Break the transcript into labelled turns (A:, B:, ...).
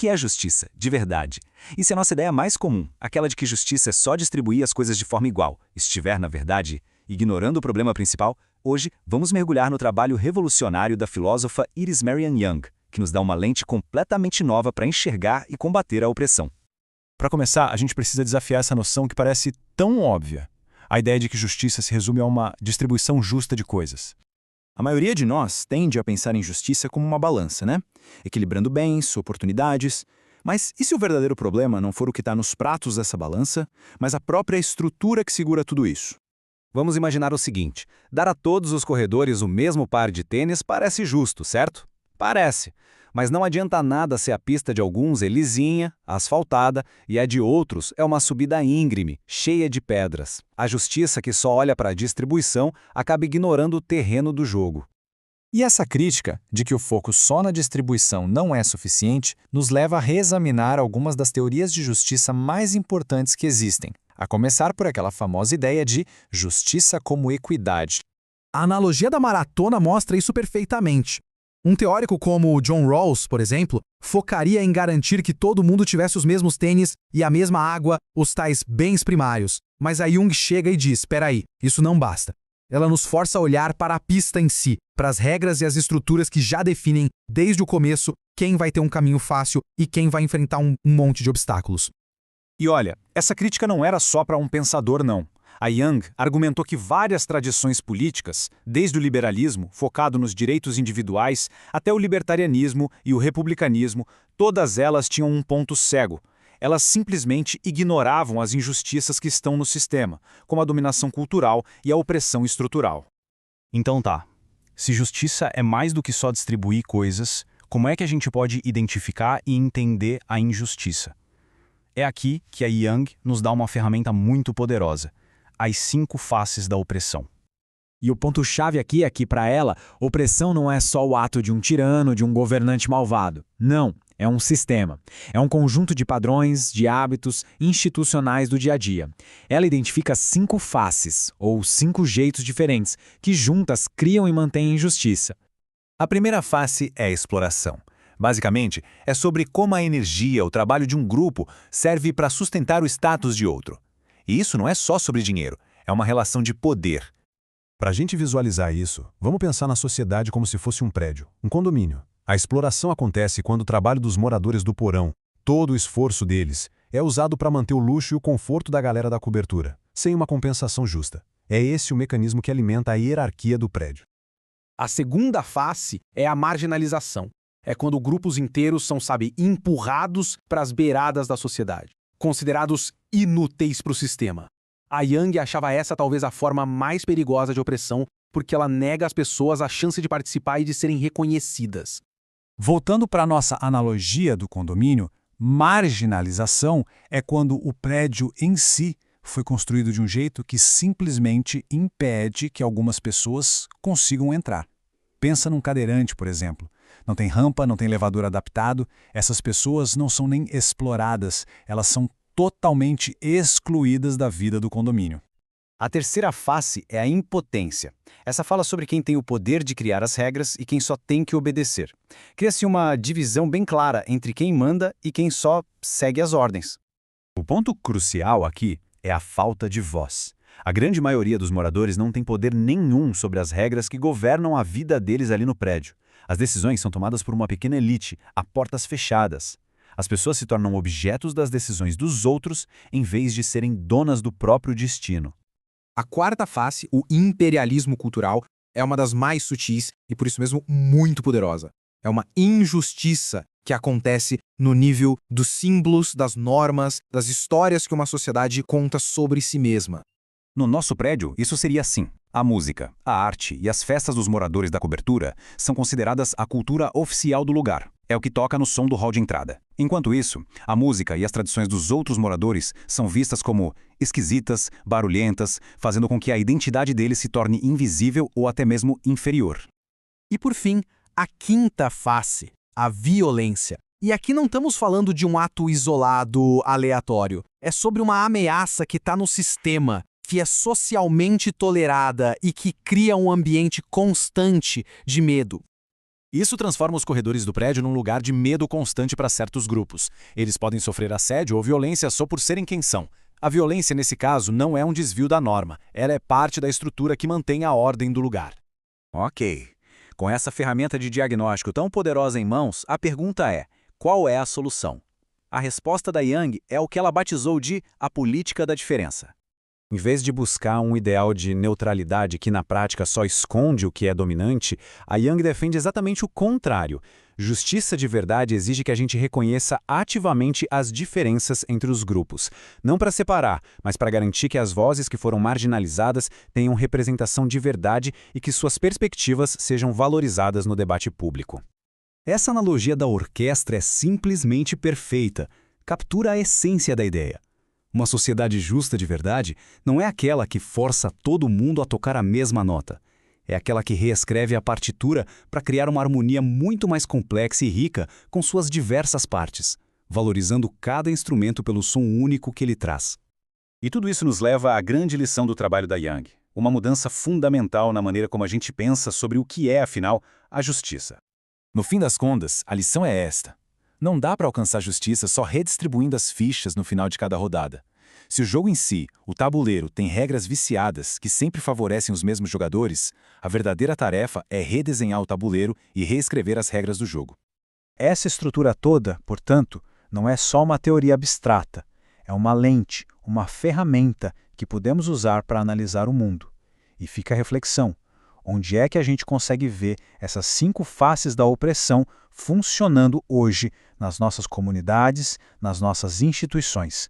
A: que é justiça, de verdade? E se a nossa ideia mais comum, aquela de que justiça é só distribuir as coisas de forma igual, estiver, na verdade, ignorando o problema principal, hoje vamos mergulhar no trabalho revolucionário da filósofa Iris Marian Young, que nos dá uma lente completamente nova para enxergar e combater a opressão.
B: Para começar, a gente precisa desafiar essa noção que parece tão óbvia. A ideia de que justiça se resume a uma distribuição justa de coisas.
C: A maioria de nós tende a pensar em justiça como uma balança, né? Equilibrando bens, oportunidades. Mas e se o verdadeiro problema não for o que está nos pratos dessa balança, mas a própria estrutura que segura tudo isso?
A: Vamos imaginar o seguinte: dar a todos os corredores o mesmo par de tênis parece justo, certo? Parece. Mas não adianta nada se a pista de alguns é lisinha, asfaltada, e a de outros é uma subida íngreme, cheia de pedras. A justiça que só olha para a distribuição acaba ignorando o terreno do jogo.
D: E essa crítica, de que o foco só na distribuição não é suficiente, nos leva a reexaminar algumas das teorias de justiça mais importantes que existem, a começar por aquela famosa ideia de justiça como equidade.
E: A analogia da maratona mostra isso perfeitamente. Um teórico como John Rawls, por exemplo, focaria em garantir que todo mundo tivesse os mesmos tênis e a mesma água, os tais bens primários. Mas a Jung chega e diz, peraí, isso não basta. Ela nos força a olhar para a pista em si, para as regras e as estruturas que já definem, desde o começo, quem vai ter um caminho fácil e quem vai enfrentar um monte de obstáculos.
B: E olha, essa crítica não era só para um pensador, não. A Young argumentou que várias tradições políticas, desde o liberalismo, focado nos direitos individuais, até o libertarianismo e o republicanismo, todas elas tinham um ponto cego. Elas simplesmente ignoravam as injustiças que estão no sistema, como a dominação cultural e a opressão estrutural. Então tá, se justiça é mais do que só distribuir coisas, como é que a gente pode identificar e entender a injustiça? É aqui que a Young nos dá uma ferramenta muito poderosa: as 5 faces da opressão.
F: E o ponto-chave aqui é que, para ela, opressão não é só o ato de um tirano, de um governante malvado. Não, é um sistema. É um conjunto de padrões, de hábitos institucionais do dia a dia. Ela identifica 5 faces, ou 5 jeitos diferentes, que juntas criam e mantêm a injustiça.
A: A primeira face é a exploração. Basicamente, é sobre como a energia, o trabalho de um grupo, serve para sustentar o status de outro. E isso não é só sobre dinheiro, é uma relação de poder.
B: Para a gente visualizar isso, vamos pensar na sociedade como se fosse um prédio, um condomínio. A exploração acontece quando o trabalho dos moradores do porão, todo o esforço deles, é usado para manter o luxo e o conforto da galera da cobertura, sem uma compensação justa. É esse o mecanismo que alimenta a hierarquia do prédio.
E: A segunda face é a marginalização. É quando grupos inteiros são, empurrados para as beiradas da sociedade, considerados inúteis para o sistema. A Young achava essa talvez a forma mais perigosa de opressão, porque ela nega às pessoas a chance de participar e de serem reconhecidas.
B: Voltando para a nossa analogia do condomínio, marginalização é quando o prédio em si foi construído de um jeito que simplesmente impede que algumas pessoas consigam entrar. Pensa num cadeirante, por exemplo. Não tem rampa, não tem elevador adaptado, essas pessoas não são nem exploradas, elas são totalmente excluídas da vida do condomínio.
A: A terceira face é a impotência. Essa fala sobre quem tem o poder de criar as regras e quem só tem que obedecer. Cria-se uma divisão bem clara entre quem manda e quem só segue as ordens. O ponto crucial aqui é a falta de voz. A grande maioria dos moradores não tem poder nenhum sobre as regras que governam a vida deles ali no prédio. As decisões são tomadas por uma pequena elite, a portas fechadas. As pessoas se tornam objetos das decisões dos outros em vez de serem donas do próprio destino.
E: A quarta face, o imperialismo cultural, é uma das mais sutis e, por isso mesmo, muito poderosa. É uma injustiça que acontece no nível dos símbolos, das normas, das histórias que uma sociedade conta sobre si mesma.
A: No nosso prédio, isso seria assim. A música, a arte e as festas dos moradores da cobertura são consideradas a cultura oficial do lugar. É o que toca no som do hall de entrada. Enquanto isso, a música e as tradições dos outros moradores são vistas como esquisitas, barulhentas, fazendo com que a identidade deles se torne invisível ou até mesmo inferior.
E: E por fim, a quinta face, a violência. E aqui não estamos falando de um ato isolado, aleatório. É sobre uma ameaça que está no sistema, que é socialmente tolerada e que cria um ambiente constante de medo.
C: Isso transforma os corredores do prédio num lugar de medo constante para certos grupos. Eles podem sofrer assédio ou violência só por serem quem são. A violência, nesse caso, não é um desvio da norma. Ela é parte da estrutura que mantém a ordem do lugar.
B: Ok. Com essa ferramenta de diagnóstico tão poderosa em mãos, a pergunta é: qual é a solução? A resposta da Young é o que ela batizou de a política da diferença. Em vez de buscar um ideal de neutralidade que na prática só esconde o que é dominante, a Young defende exatamente o contrário. Justiça de verdade exige que a gente reconheça ativamente as diferenças entre os grupos. Não para separar, mas para garantir que as vozes que foram marginalizadas tenham representação de verdade e que suas perspectivas sejam valorizadas no debate público.
C: Essa analogia da orquestra é simplesmente perfeita. Captura a essência da ideia. Uma sociedade justa de verdade não é aquela que força todo mundo a tocar a mesma nota. É aquela que reescreve a partitura para criar uma harmonia muito mais complexa e rica com suas diversas partes, valorizando cada instrumento pelo som único que ele traz.
B: E tudo isso nos leva à grande lição do trabalho da Young, uma mudança fundamental na maneira como a gente pensa sobre o que é, afinal, a justiça.
C: No fim das contas, a lição é esta. Não dá para alcançar justiça só redistribuindo as fichas no final de cada rodada. Se o jogo em si, o tabuleiro, tem regras viciadas que sempre favorecem os mesmos jogadores, a verdadeira tarefa é redesenhar o tabuleiro e reescrever as regras do jogo.
F: Essa estrutura toda, portanto, não é só uma teoria abstrata. É uma lente, uma ferramenta que podemos usar para analisar o mundo. E fica a reflexão: onde é que a gente consegue ver essas 5 faces da opressão funcionando hoje nas nossas comunidades, nas nossas instituições?